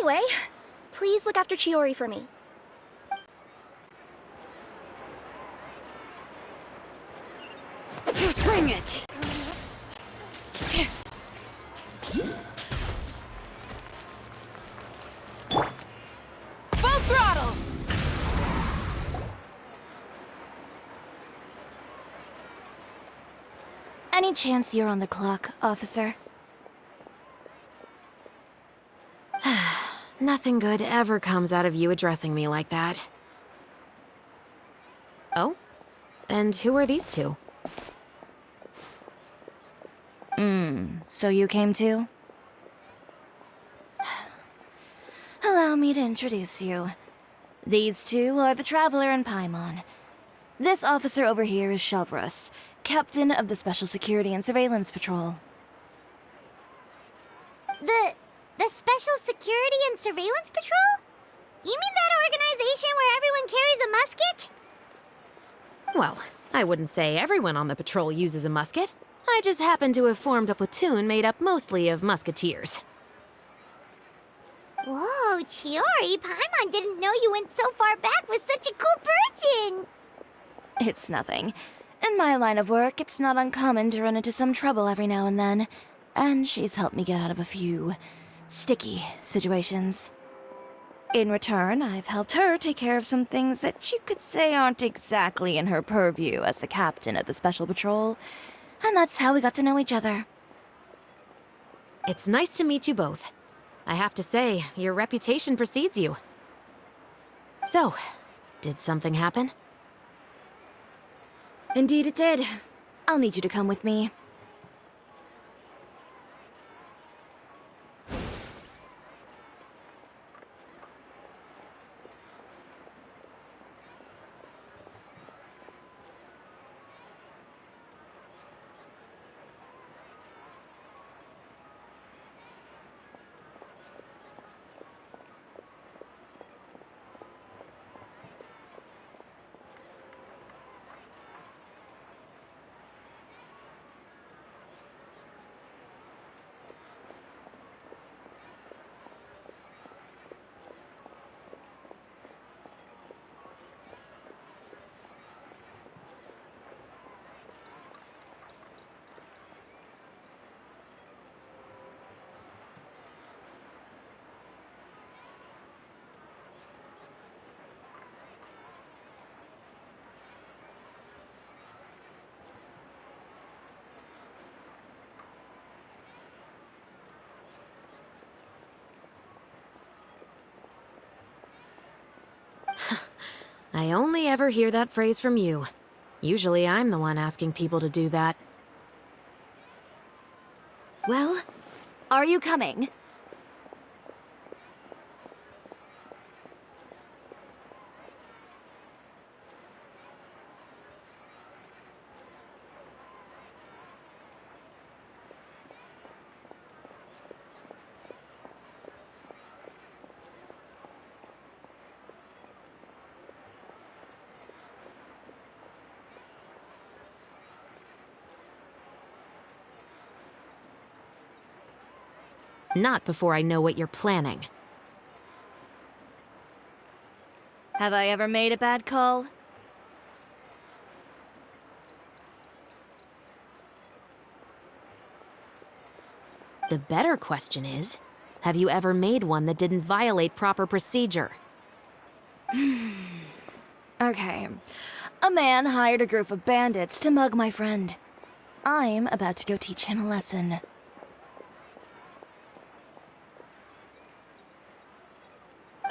Anyway, please look after Chiori for me. Bring it! Full throttle! Any chance you're on the clock, officer? Nothing good ever comes out of you addressing me like that. Oh? And who are these two? So you came too? Allow me to introduce you. These two are the Traveler and Paimon. This officer over here is Shavras, Captain of the Special Security and Surveillance Patrol. The Special Security and Surveillance Patrol? You mean that organization where everyone carries a musket? Well, I wouldn't say everyone on the patrol uses a musket. I just happen to have formed a platoon made up mostly of musketeers. Whoa, Chiori, Paimon didn't know you went so far back with such a cool person! It's nothing. In my line of work, it's not uncommon to run into some trouble every now and then. And she's helped me get out of a few sticky situations. In return, I've helped her take care of some things that you could say aren't exactly in her purview as the captain of the Special Patrol. And that's how we got to know each other. It's nice to meet you both. I have to say, your reputation precedes you. So, did something happen? Indeed it did. I'll need you to come with me. I only ever hear that phrase from you. Usually I'm the one asking people to do that. Well, are you coming? Not before I know what you're planning. Have I ever made a bad call? The better question is, have you ever made one that didn't violate proper procedure? Okay. A man hired a group of bandits to mug my friend. I'm about to go teach him a lesson.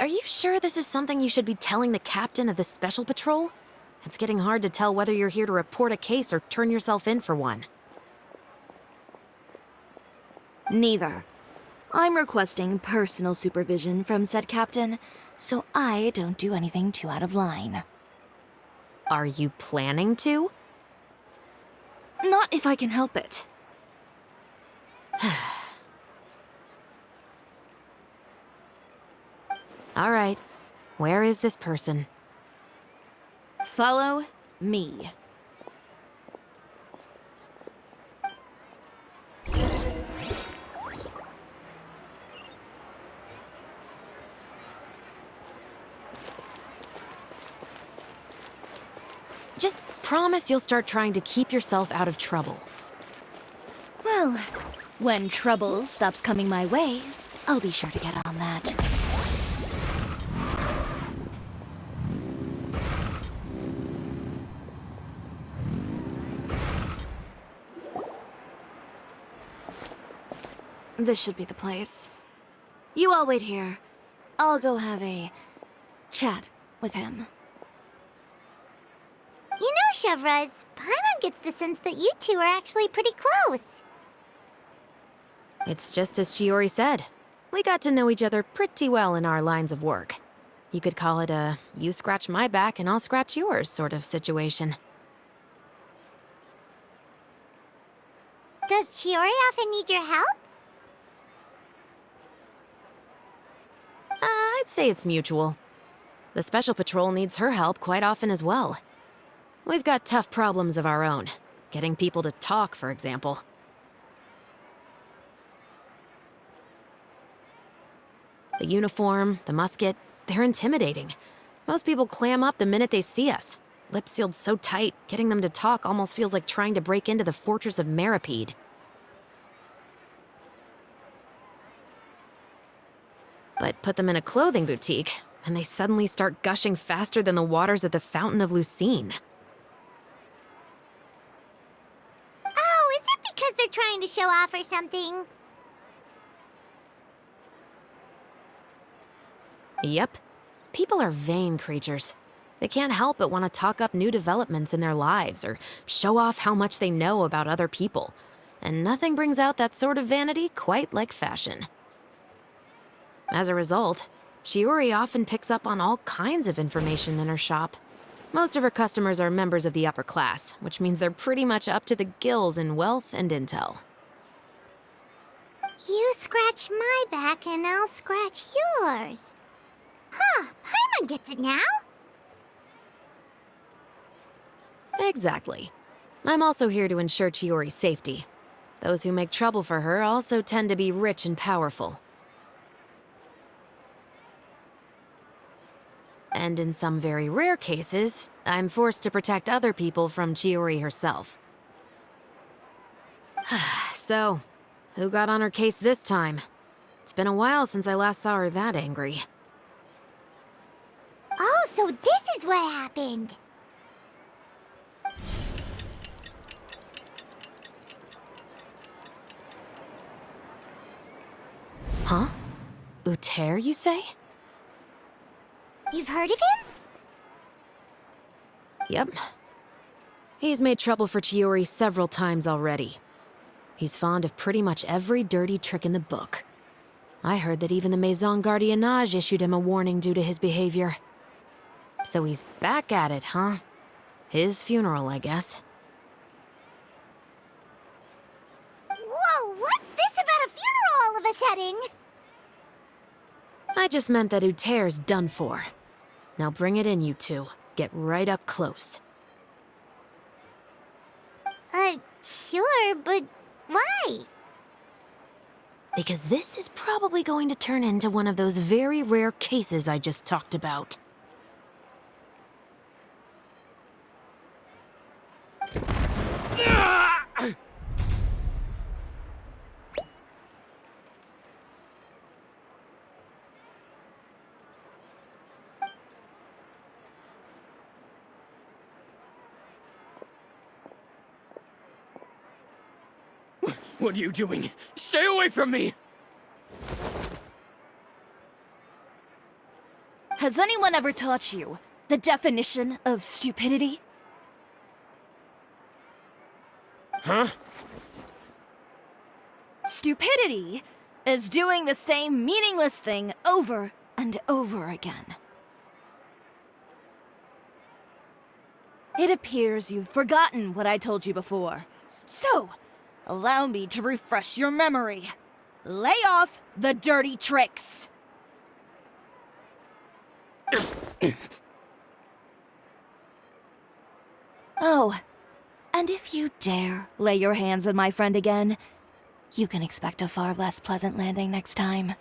Are you sure this is something you should be telling the captain of the Special Patrol? It's getting hard to tell whether you're here to report a case or turn yourself in for one. Neither. I'm requesting personal supervision from said captain, so I don't do anything too out of line. Are you planning to? Not if I can help it. All right. Where is this person? Follow me. promise you'll start trying to keep yourself out of trouble. Well, when trouble stops coming my way, I'll be sure to get on that. This should be the place. You all wait here. I'll go have a chat with him. You know, Chevraz, Paimon gets the sense that you two are actually pretty close. It's just as Chiori said. We got to know each other pretty well in our lines of work. You could call it a you scratch my back and I'll scratch yours sort of situation. Does Chiori often need your help? I'd say it's mutual. The Special Patrol needs her help quite often as well. We've got tough problems of our own. Getting people to talk, for example. The uniform, the musket, they're intimidating. Most people clam up the minute they see us. Lips sealed so tight, getting them to talk almost feels like trying to break into the fortress of Maripede. But put them in a clothing boutique, and they suddenly start gushing faster than the waters at the Fountain of Lucine. Oh, is it because they're trying to show off or something? Yep. People are vain creatures. They can't help but want to talk up new developments in their lives or show off how much they know about other people. And nothing brings out that sort of vanity quite like fashion. As a result, Chiori often picks up on all kinds of information in her shop. Most of her customers are members of the upper class, which means they're pretty much up to the gills in wealth and intel. You scratch my back and I'll scratch yours. Huh, Paimon gets it now? Exactly. I'm also here to ensure Chiori's safety. Those who make trouble for her also tend to be rich and powerful. And in some very rare cases, I'm forced to protect other people from Chiori herself. So, who got on her case this time? It's been a while since I last saw her that angry. Oh, so this is what happened. Huh? Uter, you say? You've heard of him? Yep. He's made trouble for Chiori several times already. He's fond of pretty much every dirty trick in the book. I heard that even the Maison Gardiennage issued him a warning due to his behavior. So he's back at it, huh? His funeral, I guess. Whoa, what's this about a funeral all of a sudden? I just meant that Uter's done for. Now bring it in, you two. Get right up close. Sure, but why? Because this is probably going to turn into one of those very rare cases I just talked about. What are you doing? Stay away from me! Has anyone ever taught you the definition of stupidity? Huh? Stupidity is doing the same meaningless thing over and over again. It appears you've forgotten what I told you before. So, allow me to refresh your memory. Lay off the dirty tricks! Oh, and if you dare lay your hands on my friend again, you can expect a far less pleasant landing next time.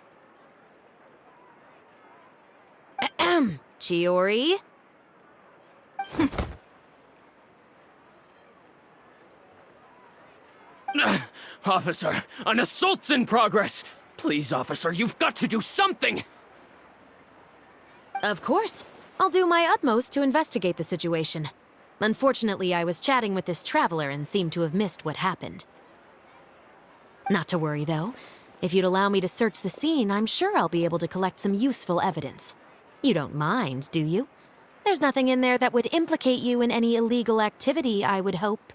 Chiori? Officer, an assault's in progress! Please, officer, you've got to do something! Of course. I'll do my utmost to investigate the situation. Unfortunately, I was chatting with this traveler and seemed to have missed what happened. Not to worry, though. If you'd allow me to search the scene, I'm sure I'll be able to collect some useful evidence. You don't mind, do you? There's nothing in there that would implicate you in any illegal activity, I would hope.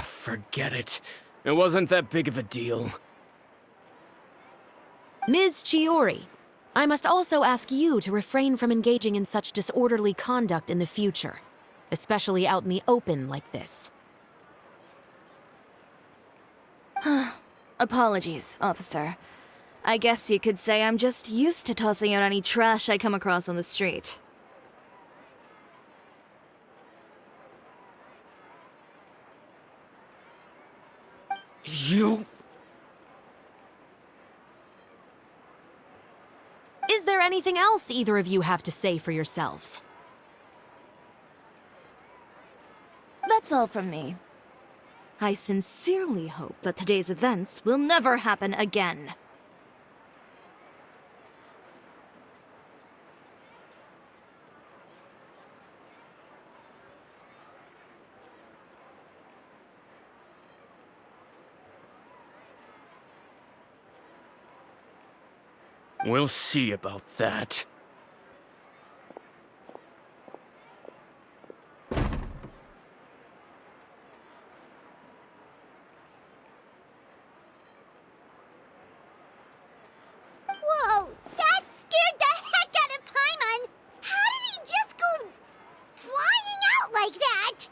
Forget it. It wasn't that big of a deal. Ms. Chiori, I must also ask you to refrain from engaging in such disorderly conduct in the future, especially out in the open like this. Apologies, officer. I guess you could say I'm just used to tossing out any trash I come across on the street. You... Is there anything else either of you have to say for yourselves? That's all from me. I sincerely hope that today's events will never happen again. We'll see about that. Whoa, that scared the heck out of Paimon! How did he just go flying out like that?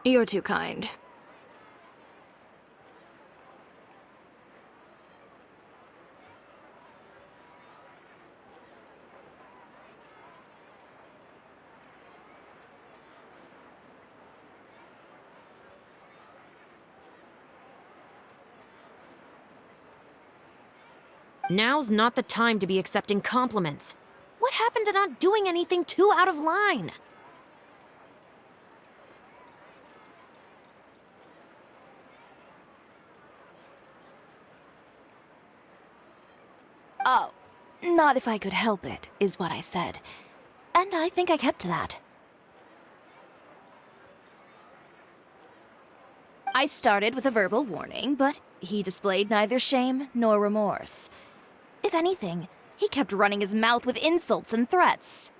You're too kind. Now's not the time to be accepting compliments. What happened to not doing anything too out of line? Oh, not if I could help it, is what I said. And I think I kept to that. I started with a verbal warning, but he displayed neither shame nor remorse. If anything, he kept running his mouth with insults and threats.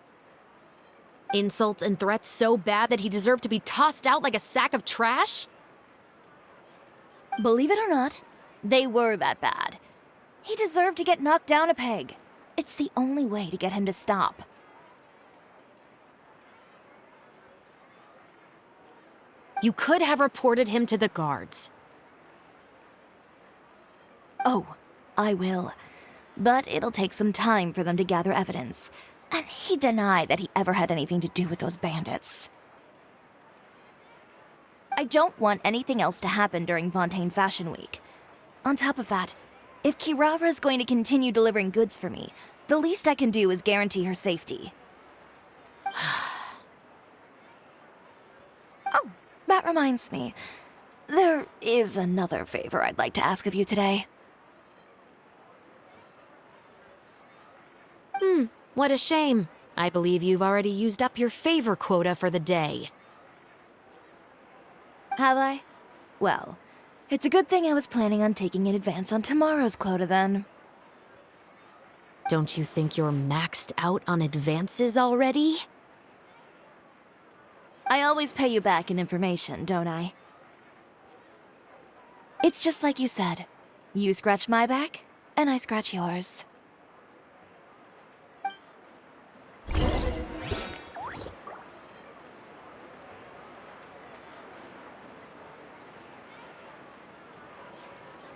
Insults and threats so bad that he deserved to be tossed out like a sack of trash? Believe it or not, they were that bad. He deserved to get knocked down a peg. It's the only way to get him to stop. You could have reported him to the guards. Oh, I will. But it'll take some time for them to gather evidence. And he denied that he ever had anything to do with those bandits. I don't want anything else to happen during Fontaine Fashion Week. On top of that, if Kirara's going to continue delivering goods for me, the least I can do is guarantee her safety. Oh, that reminds me. There is another favor I'd like to ask of you today. What a shame. I believe you've already used up your favor quota for the day. Have I? Well, it's a good thing I was planning on taking an advance on tomorrow's quota then. Don't you think you're maxed out on advances already? I always pay you back in information, don't I? It's just like you said. You scratch my back, and I scratch yours.